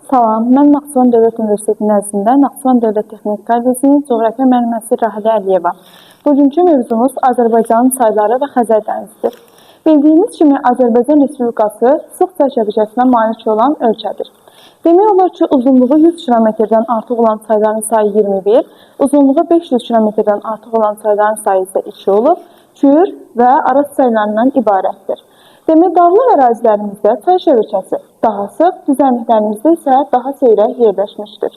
Salam, mən Naxçıvan Dövlət Universitetinin ərzində Naxçıvan Dövlət Texnik Kollejinin coğrafiya müəlliməsi Rahilə Əliyeva. Bugünkü mövzumuz Azərbaycanın çayları və Xəzər dənizidir. Bildiyimiz kimi Azərbaycan Respublikası sıx çay şəbəkəsinə malik olan ölkədir. Demək olar ki, uzunluğu 100 km-dən artıq olan çayların sayı 21, uzunluğu 500 km-dən artıq olan çayların sayı isə 2 olub, Kür və Araz çaylarından ibarətdir. Demək, dağlıq ərazilərimizdə çay şəbəkəsi daha sıx, düzənliklərimizdə isə daha seyrək yerləşmişdir.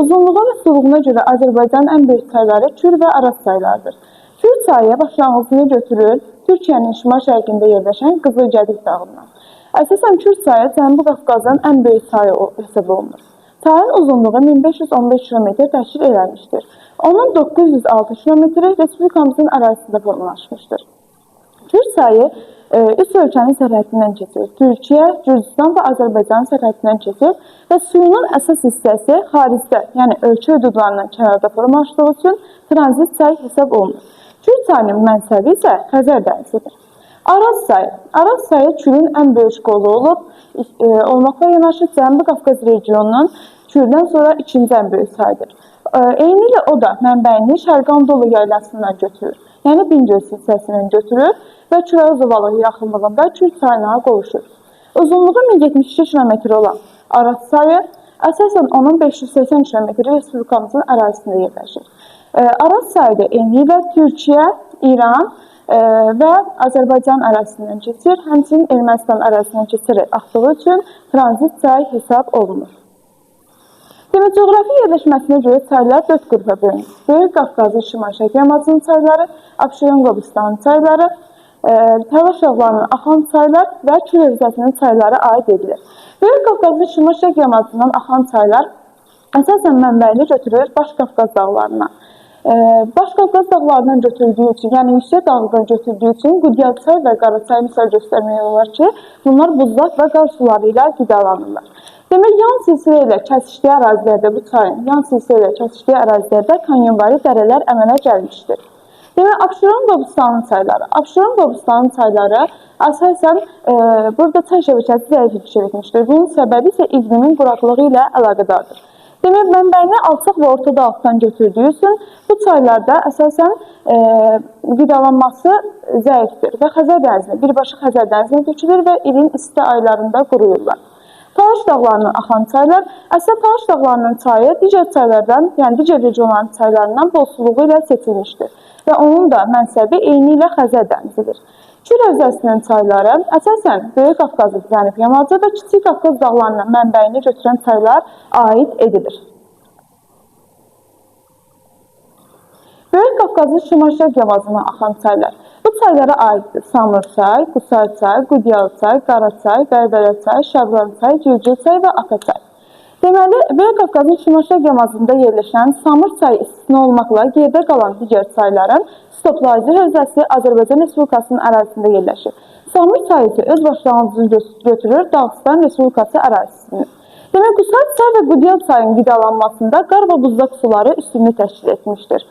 Uzunluğa və suluğuna görə Azərbaycanın ən böyük çayları Kür və Araz çaylarıdır. Kür çayı başlanğıcını götürür Türkiyənin şimal-şərqində yerləşən Qızılgədik dağından. Əsasən Kür çayı Cənubi Qafqazın ən böyük çayı hesab olunur. Çayın uzunluğu 1515 km təşkil edilmişdir. Onun 906 km Respublikamızın ərazisində formalaşmışdır. Kür çayı 3 ölkənin sərhəddindən keçir. Türkiyə, Gürcüstan və Azərbaycanın sərhəddindən keçir və suyunun əsas hissəsi xaricdə, yəni ölkə hüdudlarından kənarda formalaşdığı üçün tranzit çay hesab olunur. Kür çayının mənsəbi isə Xəzər dənizidir. Araz çayı Kürün ən böyük qolu olmaqla yanaşı Cənubi Qafqaz regionunun Kürdən sonra ikinci ən böyük çaydır. Eyni ilə o da mənbəyini Şərqi Anadolu yaylasından götürür, yəni Bingöl silsiləsindən götürür və Kürəuz ovalığı yaxınlığında Kür çayına qovuşur. Uzunluğu 1072 km olan Araz çayı, əsasən onun 580 km Respublikamızın ərazisində yerləşir. Araz çayı da eyni ilə Türkiyə, İran və Azərbaycan ərazisindən keçir, həmçinin Ermənistan ərazisindən keçərək axdığı üçün tranzit çay hesab olunur. Demək, coğrafi yerləşməsinə görə çaylar 4 qrupa bölünür. Böyük Qafqazın şimal-şərq yamacının çayları, Abşeron Qobustanın çayları, Təlaş dağlarının axan çaylar və Kür hövzəsinin çayları aid edilir. Böyük Qafqazın şimal-şərq yamacından axan çaylar əsasən mənbəyini götürür Baş Qafqaz dağlarına. Baş Qafqaz dağlarından götürdüyü üçün, yəni yüksək dağlıdan götürdüyü üçün Qudyal çay və Qaraçay misal göstərmək olar ki, bunlar buzlaq və qar suları ilə qidalanırlar. Demək, yan silsilə ilə kəsişdiyi ərazilərdə bu çayın, yan silsilə ilə kəsişdiyi ərazilərdə kanyonvari dərələr əmələ gəlmişdir. Demək, Abşeron Qobustanın çayları. Abşeron Qobustanın çayları əsasən burada çay şəbəkəsi zəif inkişaf etmişdir. Bunun səbəbi isə iqlimin quraqlığı ilə əlaqədardır. Demək, mənbəyini alçaq və orta dağlıqdan götürdüyü üçün bu çaylarda əsasən qidalanması zəifdir və Xəzər dənizinə, birbaşa Xəzər dənizinə tökülür və ilin isti aylarında quruyurlar. Talaş dağlarının axan çaylar, əslində Talaş dağlarının çayı digər çaylardan, yəni digər regionların çaylarından bol suluğu ilə seçilmişdir və onun da mənsəbi eyni ilə Xəzər dənizidir. Kür hövzəsinin çayları əsasən Böyük Qafqazın Cənub yamacı və Kiçik Qafqaz dağlarının mənbəyini götürən çaylar aid edilir. Böyük Qafqazın şimal-şərq yamacından axan çaylar. Bu çaylara aiddir Samur çay, Qusar çay, Qudyal çay, Qaraçay, Qərbələ çay, Şəbran çay, Gürcü çay və Ata çay. Deməli, Böyük Qafqazın şimal-şərq yamacında yerləşən Samur çayı istisna olmaqla gerdə qalan digər çayların stoplayıcı hövzəsi Azərbaycan Respublikasının ərazisində yerləşir. Samur çayı isə öz başlanğıcını götürür Dağıstan Respublikası ərazisini. Demək, Qusar çay və Qudyal çayının qidalanmasında qar və buzlaq suları üstünlük təşkil etmişdir.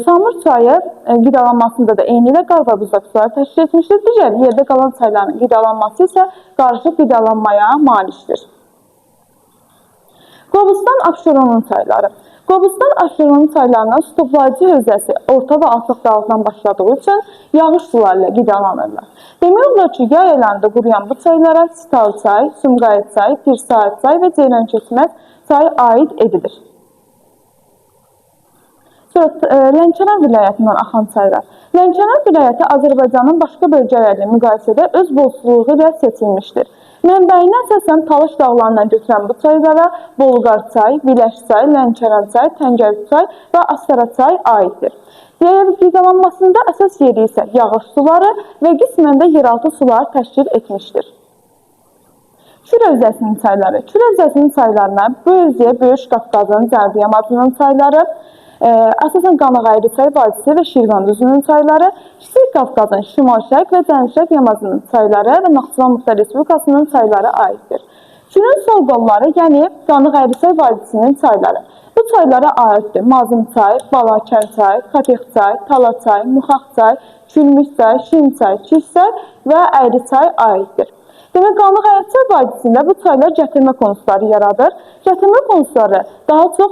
Samur çayı qidalanmasında da eyni ilə qar və buzlaq suları təşkil etmişdir. Digər yerdə qalan çayların qidalanması isə qarışıq qidalanmaya malikdir. Qobustan Abşeronun çayları. Qobustan Abşeronun çaylarının stoplayıcı hövzəsi orta və alçaq dağlıqdan başladığı üçün yağış suları ilə qidalanırlar. Demək olar ki, yay aylarında quruyan bu çaylara Sital çay, Sumqayıt çay, Pirsaat çay və Ceylanköçməz çayı aid edilir. Lənkəran vilayətindən axan çaylar. Lənkəran vilayəti Azərbaycanın başqa bölgələrlə müqayisədə öz bolsuluğu ilə seçilmişdir. Mənbəyini əsasən Talaş dağlarından götürən bu çaylara Bolqar çay, Viləş çay, Lənkəran çay, Təngəli çay və Astara çay aiddir. Qidalanmasında əsas yeri isə yağış suları və qismən də yeraltı sular təşkil etmişdir. Kür hövzəsinin çayları. Kür hövzəsinin çaylarına bu hövzəyə Böyük Qafqazın Cənubi yamacının çayları, əsasən Qanağayri çay vadisi və Şirvan düzünün çayları, Kiçik Qafqazın şimal-şərq və cənub-şərq yamacının çayları və Naxçıvan Muxtar Respublikasının çayları aiddir. Kürün sol qolları, yəni Qanağayri çay vadisinin çayları. Bu çaylara aiddir Mazım çay, Balakən çay, Katex çay, Tala çay, Muxaq çay, Külmük çay, Şin çay, Kiş çay və Əyri çay aiddir. Demək, Qanlı Xəyyatçay vadisində bu çaylar gətirmə konusları yaradır. Gətirmə konusları daha çox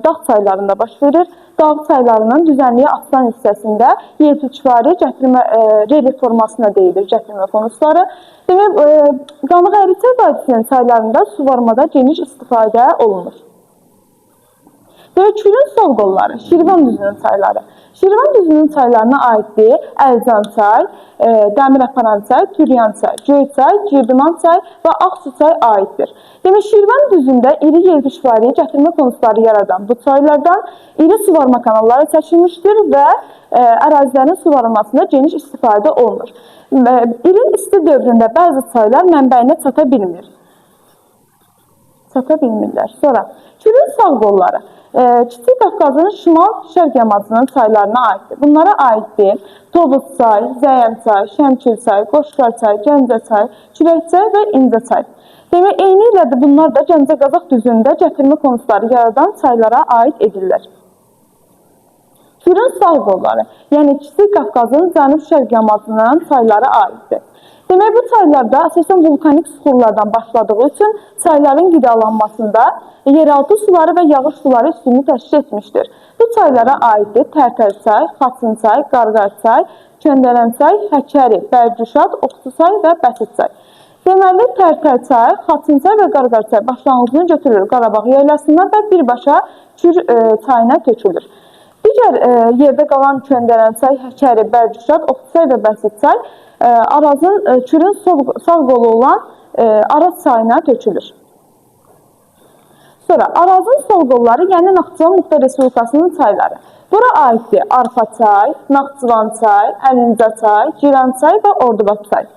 dağ çaylarında baş verir. Dağ çaylarının düzənliyə asılan hissəsində yelpikvari gətirmə relief formasına deyilir gətirmə konusları. Demək, Qanlı Xəyyatçay vadisinin çaylarında suvarmada geniş istifadə olunur. Kürün sol qolları, Şirvan düzünün çayları. Şirvan düzünün çaylarına aiddir Əlcan çay, Dəmir Aparan çay, Türyan çay, Göyçay, Girdiman çay və Ağsu çay aiddir. Demək, Şirvan düzündə iri yelpikvari gətirmə konusları yaradan bu çaylardan iri suvarma kanalları çəkilmişdir və ərazilərin suvarılmasında geniş istifadə olunur. İlin isti dövründə bəzi çaylar mənbəyinə çata bilmirlər. Sonra, Kürün sağ qolları. Kiçik Qafqazın şimal-şərq yamacının çaylarına aiddir. Bunlara aiddir Tovuz çay, Zəyən çay, Şəmkir çay, Qoşqar çay, Gəncə çay, Kürək çay və İncə çay. Demək, eyni ilə də bunlar da Gəncə-Qazax düzündə gətirmə konusları yaradan çaylara aid edirlər. Kürün sağ qolları, yəni Kiçik Qafqazın cənub-şərq yamacının çayları aiddir. Demək, bu çaylarda əsasən vulkanik suxurlardan başladığı üçün çayların qidalanmasında yeraltı suları və yağış suları üstünlüyü təşkil etmişdir. Bu çaylara aiddir Tərtər çay, Xaçın çay, Qarqar çay, Köndələn çay, Həkəri, Bərgüşad, Oxçu çay və Bəsit çay. Deməli, Tərtər çay, Xaçın çay və Qarqar çay başlanğıcını götürülür Qarabağ yaylasından və birbaşa Kür çayına tökülür. Digər yerdə qalan Köndələn çay, Həkəri, Bərgüşad, Oxçu çay və Bəsit çay Kürün sağ qolu olan Araz çayına tökülür. Sonra, Arazın sol qolları, yəni Naxçıvan Muxtar Respublikasının çayları. Bura aiddir Arpa çay, Naxçıvan çay, Əlincə çay, Giran çay və Ordubad çay.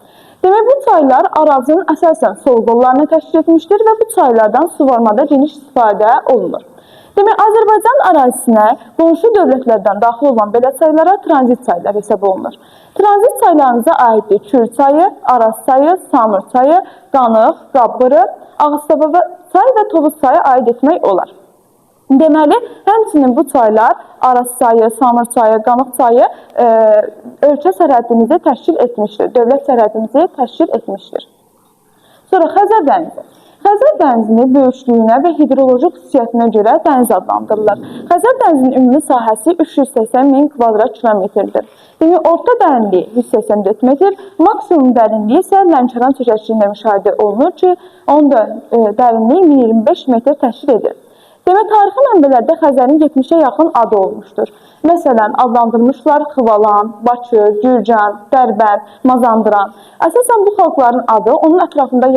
Demək, bu çaylar Arazın əsasən sol qollarını təşkil etmişdir və bu çaylardan suvarmada geniş istifadə olunur. Demək, Azərbaycan ərazisinə qonşu dövlətlərdən daxil olan belə çaylara tranzit çaylar hesab olunur. Tranzit çaylarımıza aiddir Kür çayı, Araz çayı, Samur çayı, Qanıq, Qabqırı, Ağustava çay və Tovuz çayı aid etmək olar. Deməli, həmçinin bu çaylar Araz çayı, Samur çayı, Qanıq çayı ölkə sərhədimizi təşkil etmişdir, dövlət sərhədimizi təşkil etmişdir. Sonra Xəzər dənizi. Xəzər dənizinin böyüklüyünə və hidroloji xüsusiyyətinə görə dəniz adlandırılır. Xəzər dənizinin ümumi sahəsi 380 min kvadrat kilometrdir. Demək, orta dərinliyi 184 metr, maksimum dərinliyi isə Lənkəran çökəkçiliyində müşahidə olunur ki, onun da dərinliyi 1025 metr təşkil edir. Demək, tarixi mənbələrdə Xəzərin 70-ə yaxın adı olmuşdur. Məsələn, adlandırmışlar Xıvalan, Bakı, Gürcan, Dərbənd, Mazandıran. Əsasən bu xalqların adı onun ətrafında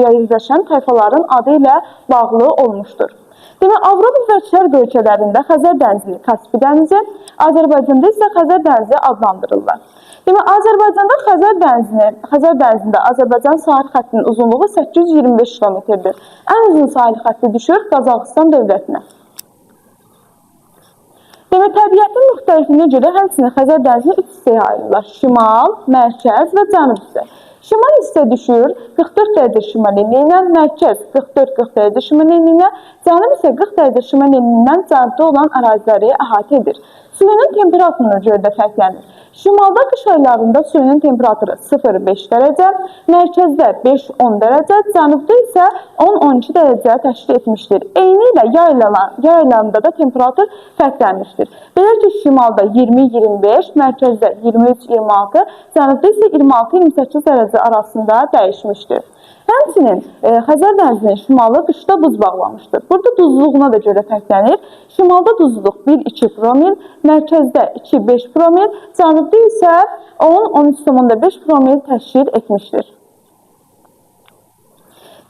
yerləşən tayfaların adı ilə bağlı olmuşdur. Demək, Avropa və Şərq ölkələrində Xəzər dənizi, Kaspı dənizi, Azərbaycanda isə Xəzər dənizi adlandırırlar. Demək, Azərbaycanda Xəzər dənizində Azərbaycan sahil xəttinin uzunluğu 825 kilometrdir. Ən uzun sahil xətti düşür Qazaxıstan dövlətinə. Demək, təbiətin müxtəlifliyinə görə həmçinin Xəzər dənizini 3 hissəyə ayrılırlar. Şimal, mərkəz və cənub hissə. Şimal hissə düşür 44 dərəcə şimal enliyinə, mərkəz 44-40 dərəcə şimal enliyinə, cənub isə 40 dərəcə şimal enliyindən cənubda olan əraziləri əhatə edir. Suyunun temperaturuna görə də fərqlənir. Şimalda qış aylarında suyunun temperaturu 0-5 dərəcə, mərkəzdə 5-10 dərəcə, cənubda isə 10-12 dərəcə təşkil etmişdir. Eyni ilə yay aylarında da temperatur fərqlənmişdir. Belə ki, şimalda 20-25, mərkəzdə 23-26, cənubda isə 26-28 dərəcə arasında dəyişmişdir. Həmçinin Xəzər dənizinin şimalı qışda buz bağlamışdır. Burada duzluluğuna da görə fərqlənir. Şimalda duzluluq 1-2 promil, mərkəzdə 2-5 promil, cənubda isə 10-13,5 promil təşkil etmişdir.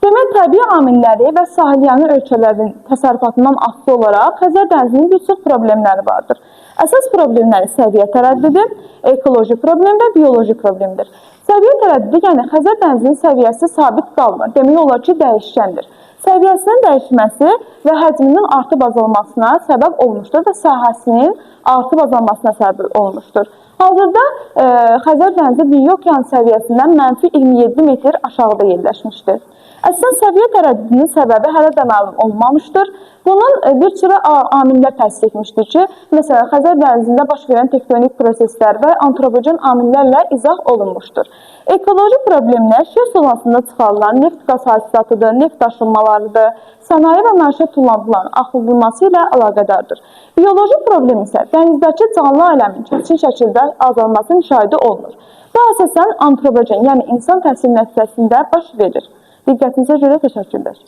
Demək, təbii amilləri və sahilyanı ölkələrin təsərrüfatından asılı olaraq Xəzər dənizinin bir çox problemləri vardır. Əsas problemləri səviyyə tərəddüdü, ekoloji problem və bioloji problemdir. Səviyyə tərəddüdü, yəni Xəzər dənizinin səviyyəsi sabit qalmır, demək olar ki, dəyişkəndir. Səviyyəsinin dəyişməsi və həcminin artıb azalmasına səbəb olmuşdur və sahəsinin artıb azalmasına səbəb olmuşdur. Hazırda Xəzər dənizi dünya okean səviyyəsindən -27 metr aşağıda yerləşmişdir. Əsasən səviyyə tərəddüdünün səbəbi hələ də məlum olmamışdır. Bunun bir sıra amillər təsdiq etmişdir ki, məsələn, Xəzər dənizində baş verən tektonik proseslər və antropogen amillərlə izah olunmuşdur. Ekoloji problemlər yer sulasında çıxarılan neft qaz hasilatıdır, neft daşınmalarıdır, sənaye və məişət tullantılarının axıdılması ilə əlaqədardır. Bioloji problem isə dənizdəki canlı aləmin kəskin şəkildə azalması müşahidə olunur. Bu əsasən antropogen, yəni insan təsir nəticəsində baş verir. Diqqətinizə görə təşəkkürlər.